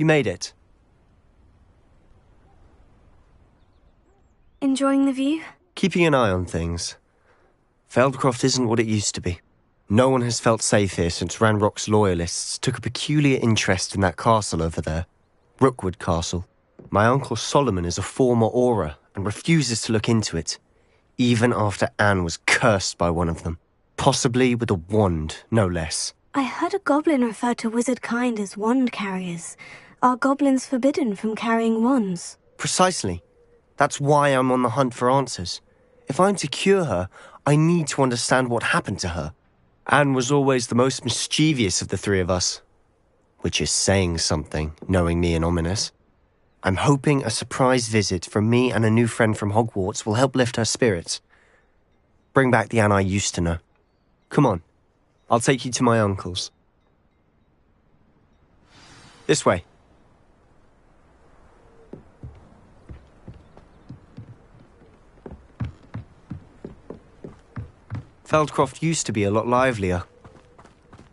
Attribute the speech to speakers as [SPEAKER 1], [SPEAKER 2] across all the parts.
[SPEAKER 1] You made it.
[SPEAKER 2] Enjoying the view?
[SPEAKER 1] Keeping an eye on things. Feldcroft isn't what it used to be. No one has felt safe here since Ranrock's loyalists took a peculiar interest in that castle over there. Rookwood Castle. My uncle Solomon is a former Auror and refuses to look into it, even after Anne was cursed by one of them. Possibly with a wand, no less.
[SPEAKER 2] I heard a goblin refer to wizard kind as wand carriers. Are goblins forbidden from carrying wands?
[SPEAKER 1] Precisely. That's why I'm on the hunt for answers. If I'm to cure her, I need to understand what happened to her. Anne was always the most mischievous of the three of us. Which is saying something, knowing me and Ominous. I'm hoping a surprise visit from me and a new friend from Hogwarts will help lift her spirits. Bring back the Anne I used to know. Come on, I'll take you to my uncle's. This way. Feldcroft used to be a lot livelier.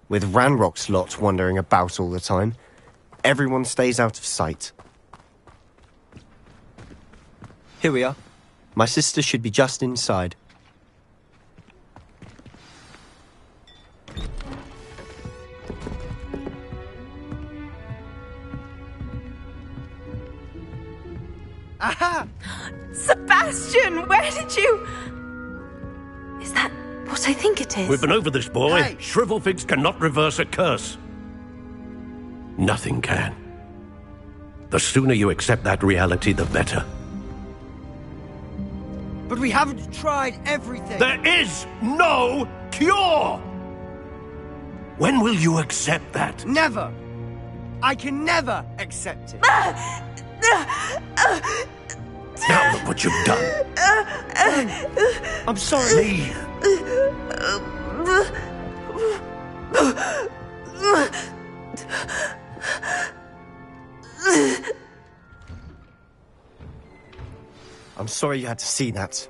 [SPEAKER 1] With Ranrock's lot wandering about all the time, everyone stays out of sight. Here we are. My sister should be just inside.
[SPEAKER 3] Aha! Sebastian, where did you...
[SPEAKER 2] Is that what I think it is?
[SPEAKER 4] We've been over this, boy.
[SPEAKER 3] Hey!
[SPEAKER 4] Shrivelfigs cannot reverse a curse. Nothing can. The sooner you accept that reality, the better.
[SPEAKER 3] But we haven't tried everything.
[SPEAKER 4] There is no cure! When will you accept that?
[SPEAKER 3] Never. I can never accept it.
[SPEAKER 4] Now look what you've done.
[SPEAKER 3] I'm sorry.
[SPEAKER 4] Leave.
[SPEAKER 1] I'm sorry you had to see that.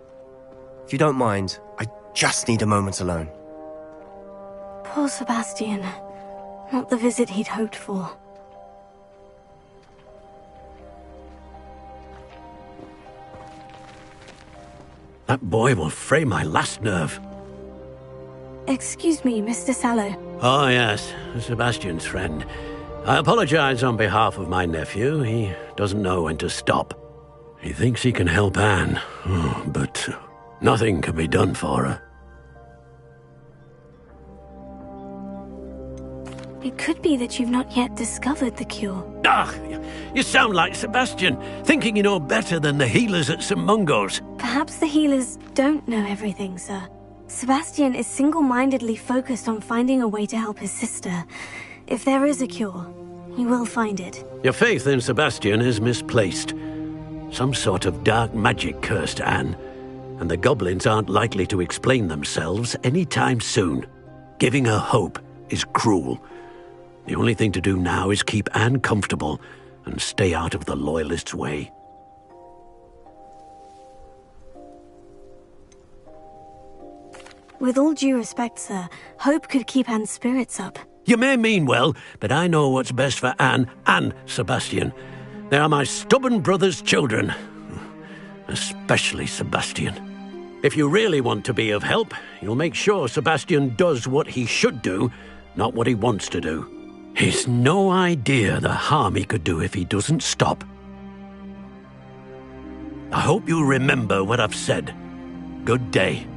[SPEAKER 1] If you don't mind, I just need a moment alone.
[SPEAKER 2] Poor Sebastian. Not the visit he'd hoped for.
[SPEAKER 4] That boy will fray my last nerve.
[SPEAKER 2] Excuse me, Mr. Sallow.
[SPEAKER 4] Oh, yes, Sebastian's friend. I apologize on behalf of my nephew. He doesn't know when to stop. He thinks he can help Anne, but nothing can be done for her.
[SPEAKER 2] It could be that you've not yet discovered the cure.
[SPEAKER 4] Ah, you sound like Sebastian, thinking you know better than the healers at St. Mungo's.
[SPEAKER 2] Perhaps the healers don't know everything, sir. Sebastian is single-mindedly focused on finding a way to help his sister. If there is a cure, he will find it.
[SPEAKER 4] Your faith in Sebastian is misplaced. Some sort of dark magic cursed Anne, and the goblins aren't likely to explain themselves anytime soon. Giving her hope is cruel. The only thing to do now is keep Anne comfortable and stay out of the Loyalists' way.
[SPEAKER 2] With all due respect, sir, hope could keep Anne's spirits up.
[SPEAKER 4] You may mean well, but I know what's best for Anne and Sebastian. They are my stubborn brother's children. Especially Sebastian. If you really want to be of help, you'll make sure Sebastian does what he should do, not what he wants to do. He's no idea the harm he could do if he doesn't stop. I hope you'll remember what I've said. Good day.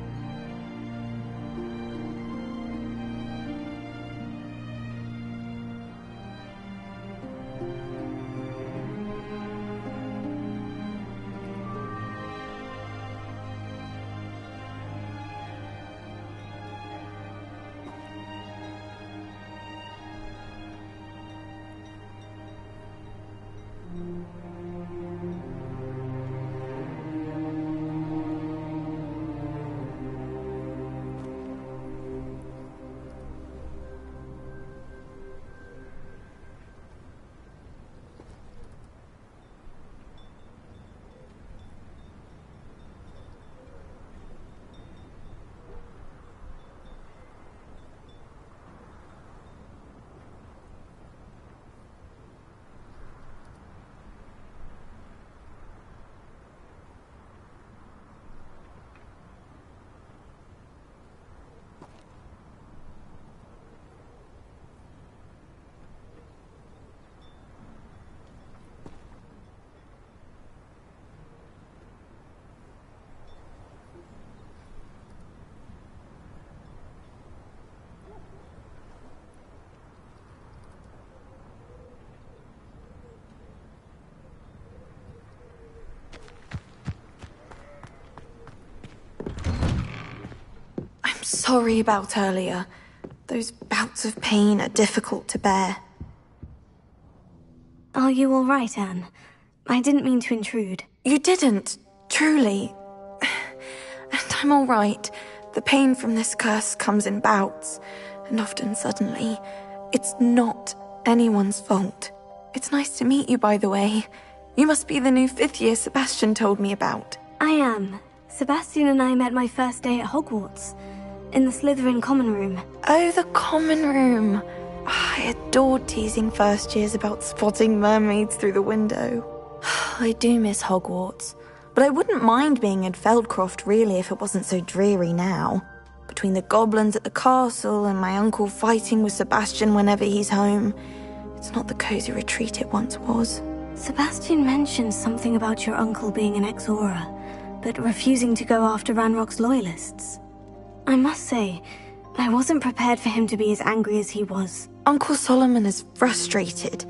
[SPEAKER 5] Sorry about earlier. Those bouts of pain are difficult to bear.
[SPEAKER 2] Are you all right, Anne? I didn't mean to intrude.
[SPEAKER 5] You didn't, truly. And I'm all right. The pain from this curse comes in bouts, and often suddenly. It's not anyone's fault. It's nice to meet you, by the way. You must be the new 5th year Sebastian told me about.
[SPEAKER 2] I am. Sebastian and I met my first day at Hogwarts, in the Slytherin common room.
[SPEAKER 5] Oh, the common room. I adored teasing first years about spotting mermaids through the window. I do miss Hogwarts, but I wouldn't mind being in Feldcroft really if it wasn't so dreary now. Between the goblins at the castle and my uncle fighting with Sebastian whenever he's home, it's not the cozy retreat it once was.
[SPEAKER 2] Sebastian mentioned something about your uncle being an ex-Auror, but refusing to go after Ranrock's loyalists. I must say, I wasn't prepared for him to be as angry as he was.
[SPEAKER 5] Uncle Solomon is frustrated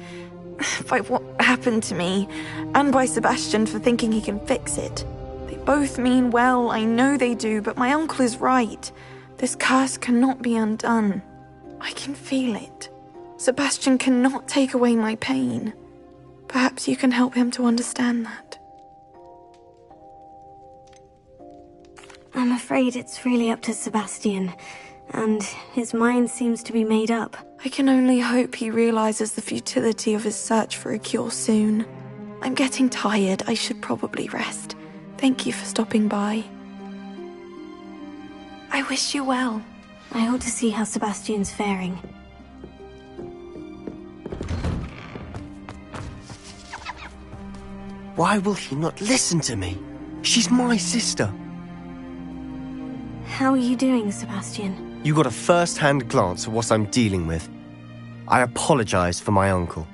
[SPEAKER 5] by what happened to me, and by Sebastian for thinking he can fix it. They both mean well, I know they do, but my uncle is right. This curse cannot be undone. I can feel it. Sebastian cannot take away my pain. Perhaps you can help him to understand that.
[SPEAKER 2] I'm afraid it's really up to Sebastian, and his mind seems to be made up.
[SPEAKER 5] I can only hope he realizes the futility of his search for a cure soon. I'm getting tired. I should probably rest. Thank you for stopping by. I wish you well.
[SPEAKER 2] I ought to see how Sebastian's faring.
[SPEAKER 1] Why will he not listen to me? She's my sister.
[SPEAKER 2] How are you doing, Sebastian?
[SPEAKER 1] You got a first-hand glance at what I'm dealing with. I apologize for my uncle.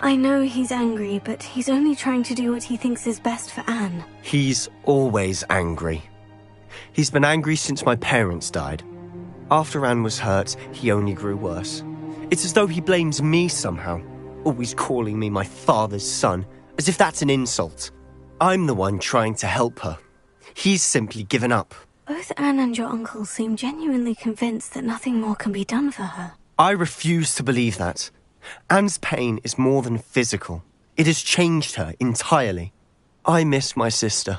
[SPEAKER 2] I know he's angry, but he's only trying to do what he thinks is best for Anne.
[SPEAKER 1] He's always angry. He's been angry since my parents died. After Anne was hurt, he only grew worse. It's as though he blames me somehow, always calling me my father's son, as if that's an insult. I'm the one trying to help her. He's simply given up.
[SPEAKER 2] Both Anne and your uncle seem genuinely convinced that nothing more can be done for her.
[SPEAKER 1] I refuse to believe that. Anne's pain is more than physical. It has changed her entirely. I miss my sister.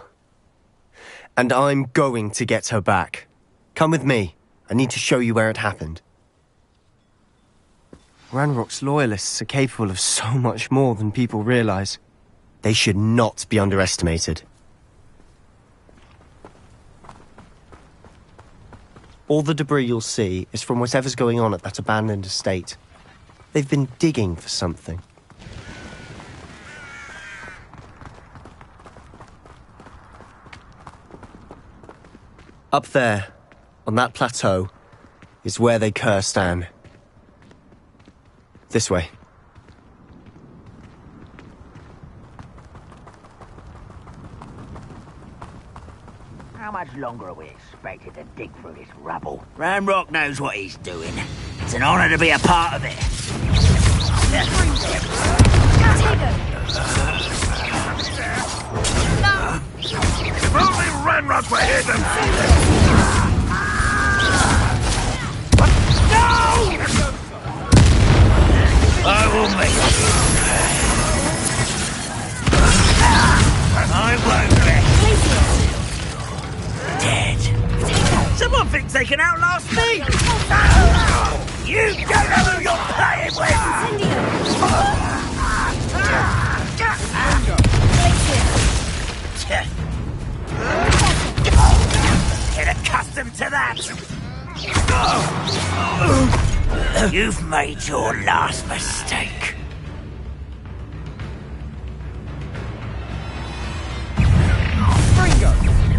[SPEAKER 1] And I'm going to get her back. Come with me. I need to show you where it happened. Ranrock's loyalists are capable of so much more than people realize. They should not be underestimated. All the debris you'll see is from whatever's going on at that abandoned estate. They've been digging for something. Up there, on that plateau, is where they cursed Anne. This way.
[SPEAKER 6] How much longer are we expected to dig through this rubble? Ranrock knows what he's doing. It's an honor to be a part of it.
[SPEAKER 7] If only Ranrock were here to see this! No!
[SPEAKER 6] I will make it. I won't rest. Dead. Someone thinks they can outlast me! You don't know who you're playing with! Get accustomed to that! You've made your last mistake.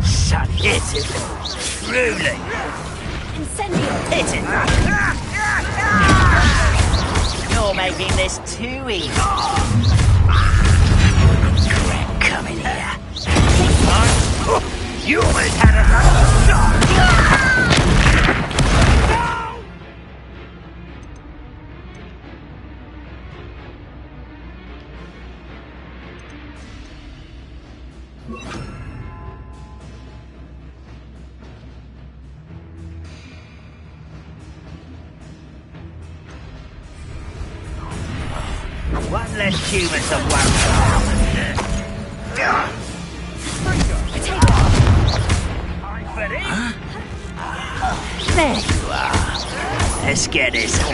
[SPEAKER 6] Shut it! Truly!
[SPEAKER 8] Incendio!
[SPEAKER 6] Hit it! You're making this too easy. Regret coming here. You almost had another shot! One less human to worry about. There you are. Let's get this on.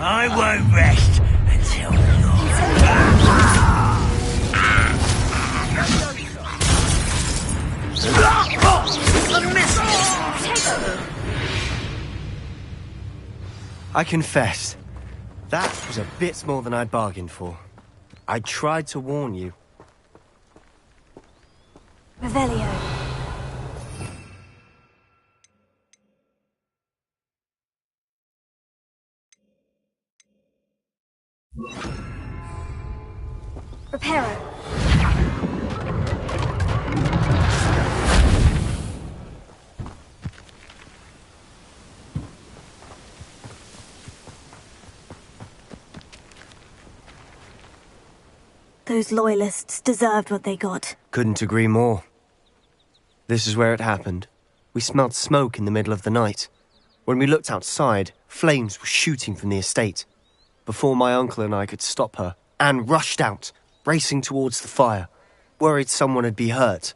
[SPEAKER 6] I won't rest until
[SPEAKER 1] I confess, that was a bit more than I'd bargained for. I tried to warn you.
[SPEAKER 2] Revelio. Reparo. Those loyalists deserved what they got.
[SPEAKER 1] Couldn't agree more. This is where it happened. We smelled smoke in the middle of the night. When we looked outside, flames were shooting from the estate. Before my uncle and I could stop her, Anne rushed out, racing towards the fire, worried someone had been hurt.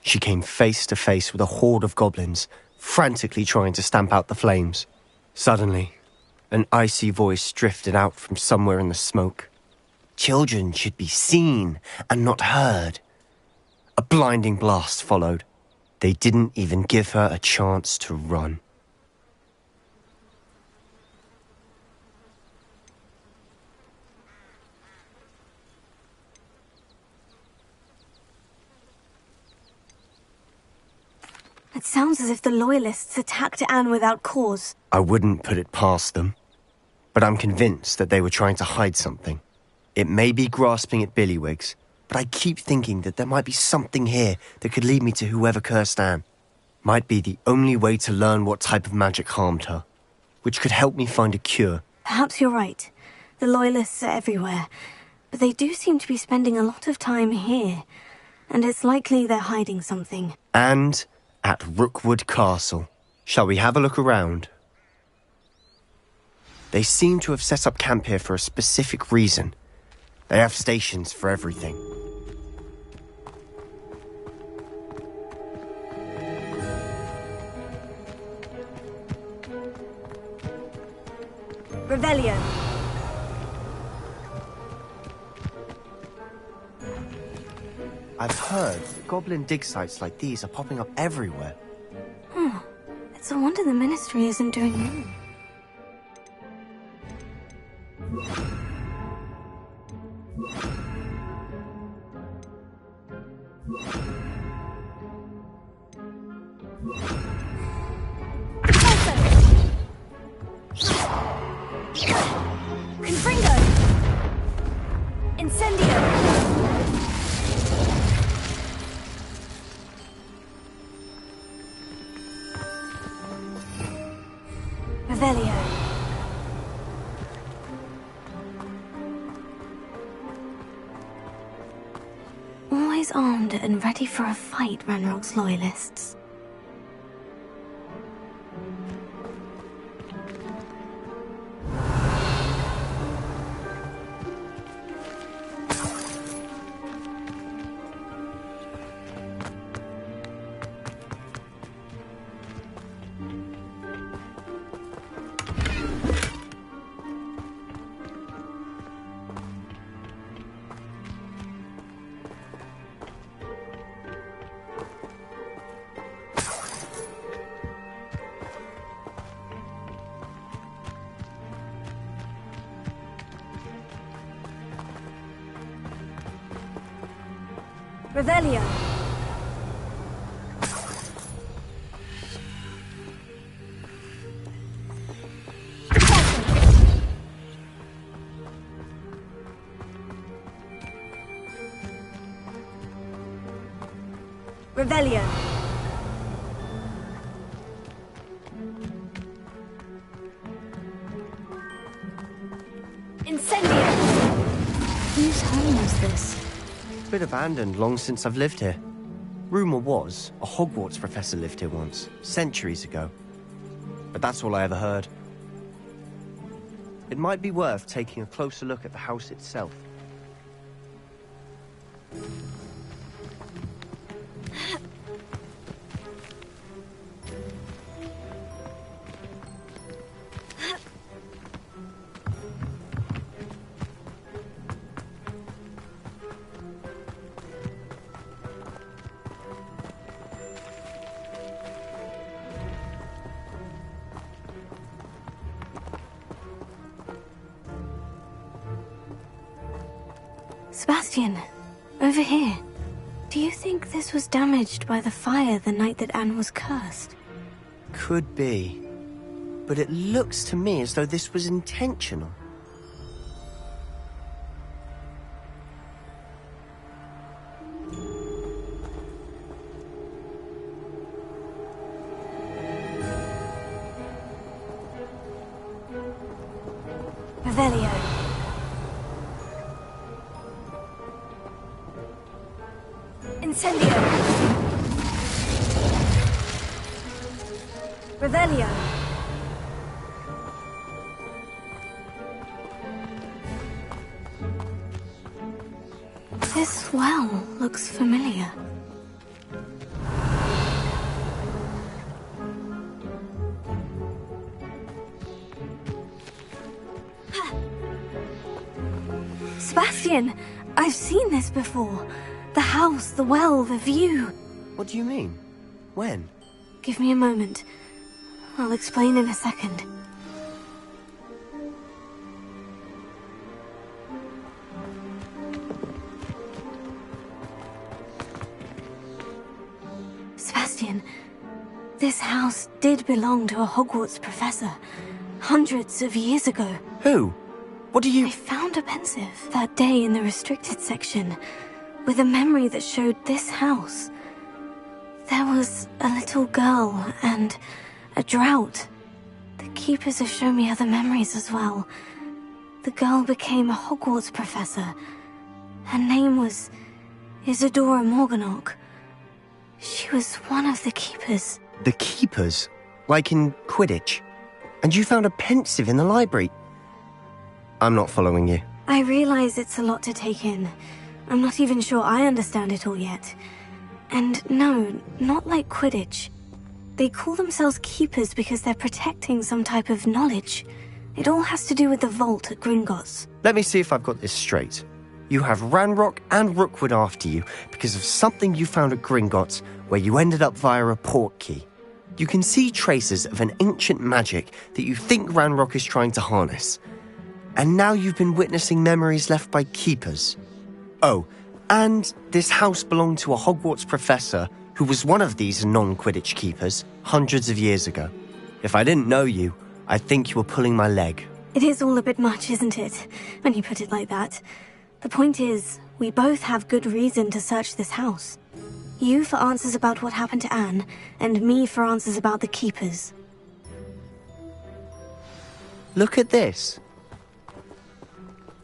[SPEAKER 1] She came face to face with a horde of goblins, frantically trying to stamp out the flames. Suddenly, an icy voice drifted out from somewhere in the smoke. Children should be seen and not heard. A blinding blast followed. They didn't even give her a chance to run.
[SPEAKER 2] It sounds as if the Loyalists attacked Anne without cause.
[SPEAKER 1] I wouldn't put it past them, but I'm convinced that they were trying to hide something. It may be grasping at Billywigs, but I keep thinking that there might be something here that could lead me to whoever cursed Anne. Might be the only way to learn what type of magic harmed her, which could help me find a cure.
[SPEAKER 2] Perhaps you're right. The Loyalists are everywhere, but they do seem to be spending a lot of time here, and it's likely they're hiding something.
[SPEAKER 1] And at Rookwood Castle. Shall we have a look around? They seem to have set up camp here for a specific reason. They have stations for everything.
[SPEAKER 2] Revelio.
[SPEAKER 1] I've heard that goblin dig sites like these are popping up everywhere.
[SPEAKER 2] It's a wonder the Ministry isn't doing more.
[SPEAKER 8] Confringo! Incendio!
[SPEAKER 2] Revelio. Always armed and ready for a fight, Ranrock's Loyalists. Revelio. Revelio. Incendio. Whose home was this?
[SPEAKER 1] Bit abandoned long since I've lived here. Rumour was a Hogwarts professor lived here once, centuries ago. But that's all I ever heard. It might be worth taking a closer look at the house itself.
[SPEAKER 2] Sebastian, over here. Do you think this was damaged by the fire the night that Anne was cursed?
[SPEAKER 1] Could be. But it looks to me as though this was intentional.
[SPEAKER 2] Revelio. Incendio. Revelio. This well looks familiar. Sebastian, I've seen this before. The house, the well, the view.
[SPEAKER 1] What do you mean? When?
[SPEAKER 2] Give me a moment. I'll explain in a second. Sebastian, this house did belong to a Hogwarts professor, hundreds of years ago.
[SPEAKER 1] Who? What do you...
[SPEAKER 2] I found a pensive that day in the restricted section, with a memory that showed this house. There was a little girl and a drought. The keepers have shown me other memories as well. The girl became a Hogwarts professor. Her name was Isadora Morganach. She was one of the keepers.
[SPEAKER 1] The keepers? Like in Quidditch? And you found a pensive in the library? I'm not following you.
[SPEAKER 2] I realize it's a lot to take in. I'm not even sure I understand it all yet. And no, not like Quidditch. They call themselves keepers because they're protecting some type of knowledge. It all has to do with the vault at Gringotts.
[SPEAKER 1] Let me see if I've got this straight. You have Ranrock and Rookwood after you because of something you found at Gringotts where you ended up via a port key. You can see traces of an ancient magic that you think Ranrock is trying to harness. And now you've been witnessing memories left by keepers. Oh, and this house belonged to a Hogwarts professor who was one of these non-Quidditch keepers hundreds of years ago. If I didn't know you, I'd think you were pulling my leg.
[SPEAKER 2] It is all a bit much, isn't it, when you put it like that? The point is, we both have good reason to search this house. You for answers about what happened to Anne, and me for answers about the keepers.
[SPEAKER 1] Look at this.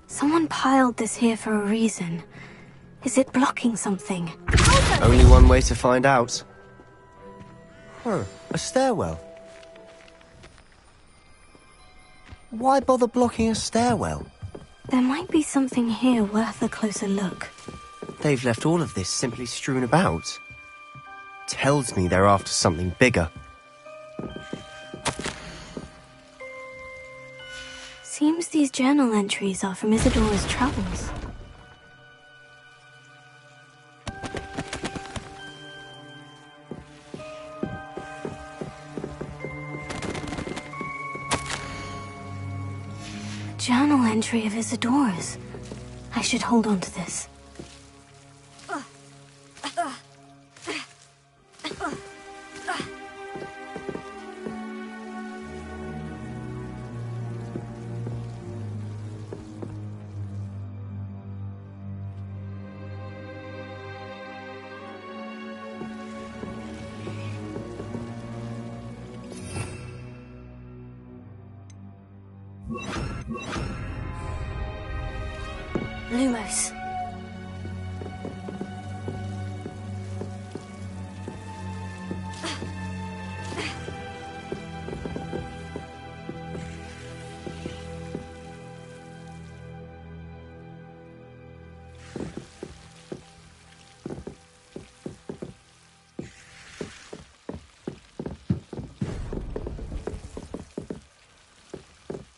[SPEAKER 2] Someone piled this here for a reason. Is it blocking something?
[SPEAKER 1] Only one way to find out. A stairwell. Why bother blocking a stairwell?
[SPEAKER 2] There might be something here worth a closer look.
[SPEAKER 1] They've left all of this simply strewn about. Tells me they're after something bigger.
[SPEAKER 2] Seems these journal entries are from Isadora's travels. A journal entry of Isadora's. I should hold on to this. Lumos.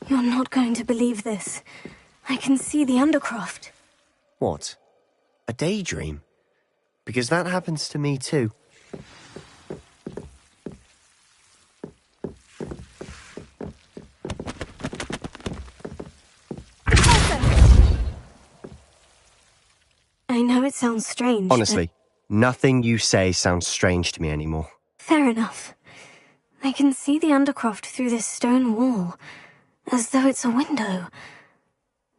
[SPEAKER 2] You're not going to believe this. I can see the Undercroft.
[SPEAKER 1] What? A daydream? Because that happens to me too.
[SPEAKER 2] I know it sounds strange.
[SPEAKER 1] Honestly, nothing you say sounds strange to me anymore.
[SPEAKER 2] Fair enough. I can see the Undercroft through this stone wall, as though it's a window.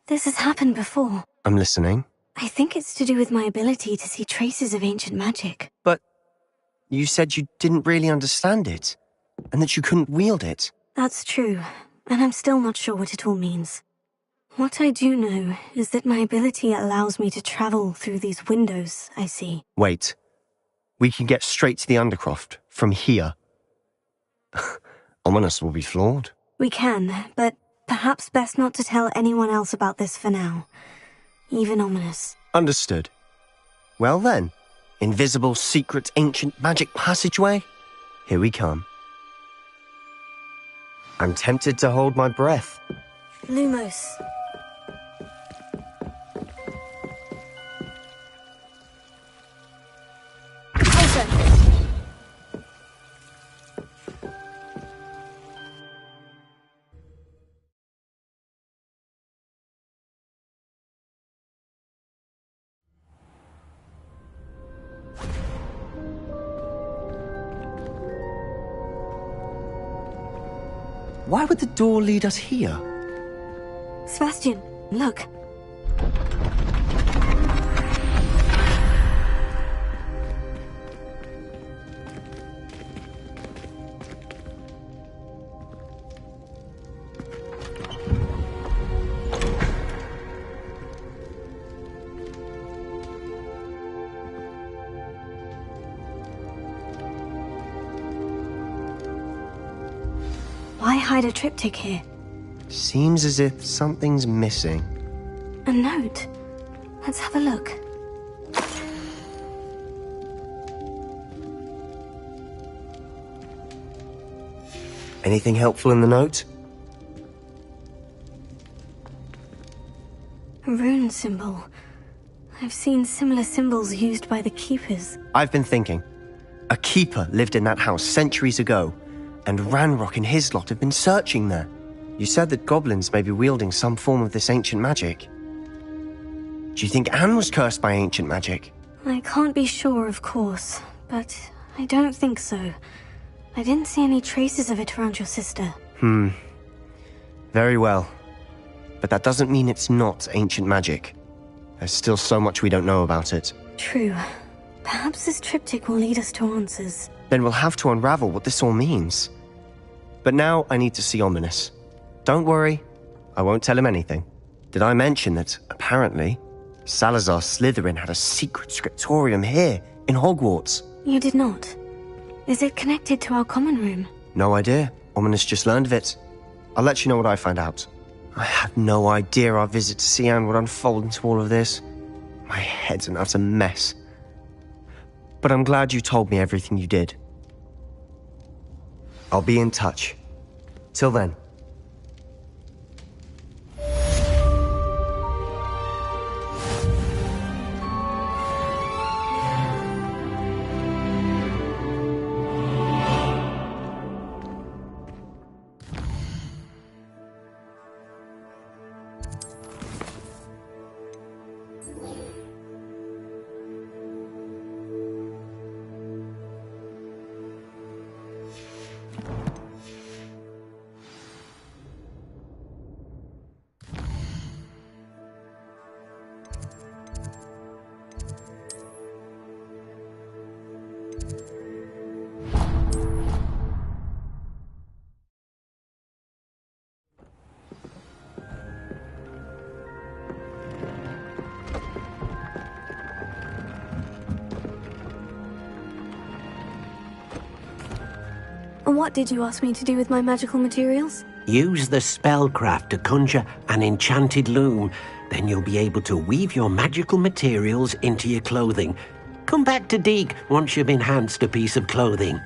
[SPEAKER 2] This has happened before.
[SPEAKER 1] I'm listening.
[SPEAKER 2] I think it's to do with my ability to see traces of ancient magic.
[SPEAKER 1] But you said you didn't really understand it, and that you couldn't wield it.
[SPEAKER 2] That's true, and I'm still not sure what it all means. What I do know is that my ability allows me to travel through these windows I see.
[SPEAKER 1] Wait. We can get straight to the Undercroft from here. Ominous will be floored.
[SPEAKER 2] We can, but perhaps best not to tell anyone else about this for now. Even Ominous.
[SPEAKER 1] Understood. Well then, invisible, secret, ancient magic passageway? Here we come. I'm tempted to hold my breath.
[SPEAKER 2] Lumos.
[SPEAKER 1] Why would the door lead us here?
[SPEAKER 2] Sebastian, look. Why hide a triptych here?
[SPEAKER 1] Seems as if something's missing.
[SPEAKER 2] A note. Let's have a look.
[SPEAKER 1] Anything helpful in the note?
[SPEAKER 2] A rune symbol. I've seen similar symbols used by the Keepers.
[SPEAKER 1] I've been thinking. A keeper lived in that house centuries ago, and Ranrock and his lot have been searching there. You said that goblins may be wielding some form of this ancient magic. Do you think Anne was cursed by ancient magic?
[SPEAKER 2] I can't be sure, of course, but I don't think so. I didn't see any traces of it around your sister.
[SPEAKER 1] Very well. But that doesn't mean it's not ancient magic. There's still so much we don't know about it.
[SPEAKER 2] True. Perhaps this triptych will lead us to answers.
[SPEAKER 1] Then we'll have to unravel what this all means. But now I need to see Ominous. Don't worry, I won't tell him anything. Did I mention that, apparently, Salazar Slytherin had a secret scriptorium here, in Hogwarts?
[SPEAKER 2] You did not. Is it connected to our common room?
[SPEAKER 1] No idea. Ominous just learned of it. I'll let you know what I find out. I had no idea our visit to Cian would unfold into all of this. My head's an utter mess. But I'm glad you told me everything you did. I'll be in touch. Till then.
[SPEAKER 2] What did you ask me to do with my magical materials?
[SPEAKER 4] Use the spellcraft to conjure an enchanted loom. Then you'll be able to weave your magical materials into your clothing. Come back to Deke once you've enhanced a piece of clothing.